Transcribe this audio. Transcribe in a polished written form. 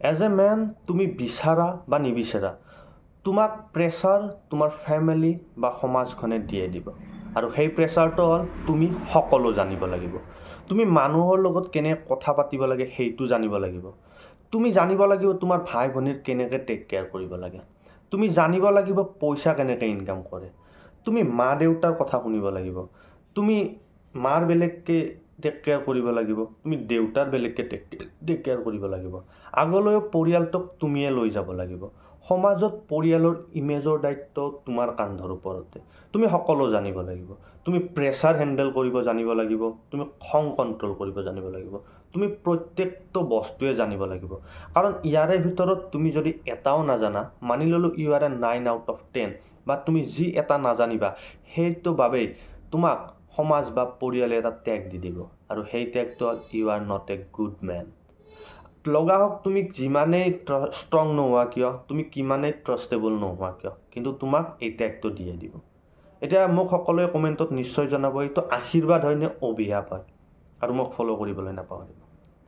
As a man তুমি বিচাৰা বা নিবিচাৰা, তোমাক প্ৰেছাৰ তোমাৰ ফেমিলি বা সমাজখনে দিয়ে দিব। আৰু সেই প্ৰেছাৰটো হ'ল তুমি সকলো জানিব লাগিব। তুমি মানুহৰ লগত কেনেকৈ কথা পাতিব লাগে সেইটো জানিব লাগিব। তুমি জানিব লাগিব তোমাৰ ভাই ভনীৰ কেনেকৈ টেক কেয়াৰ কৰিব লাগে। তুমি জানিব লাগিব পইচা কেনেকৈ ইনকাম কৰে। তুমি মা দেউতাৰ কথা শুনিব লাগিব। তুমি মাৰ বেলেগকৈ টেক কেয়াৰ কৰিব লাগিব, তুমি দেউতাৰ বেলেগকৈ টেক কেয়াৰ কৰিব লাগিব। আগলৈও পৰিয়ালটোক তুমিয়ে লৈ যাব লাগিব। সমাজত পৰিয়ালৰ ইমেজৰ দায়িত্ব তোমাৰ কান্ধৰ ওপৰতে। তুমি সকলো জানিব লাগিব। তুমি প্ৰেছাৰ হেণ্ডেল কৰিব জানিব লাগিব, তুমি খং কণ্ট্ৰল কৰিব জানিব লাগিব, তুমি প্ৰত্যেকটো বস্তুৱে জানিব লাগিব। কাৰণ ইয়াৰে ভিতৰত তুমি যদি এটাও নাজানা, মানি ল'লোঁ you are a 9 out of 10, বা তুমি যি এটা নাজানিবা সেইটো বাবেই তোমাক সমাজ বা পৰিয়ালে এটা টেগ দি দিব। আৰু সেই টেগটো হ'ল you are not a good men. লগা হওক তুমি যিমানেই ষ্ট্ৰং নোহোৱা কিয়, তুমি কিমানেই ট্ৰাষ্টেবল নোহোৱা কিয়, কিন্তু তোমাক এই টেগটো দিয়ে দিব। এতিয়া মোক সকলোৱে কমেণ্টত নিশ্চয় জনাব এইটো আশীৰ্বাদ হয় নে অভিশাপ হয়, আৰু মোক ফ'ল' কৰিবলৈ নাপাহৰিব।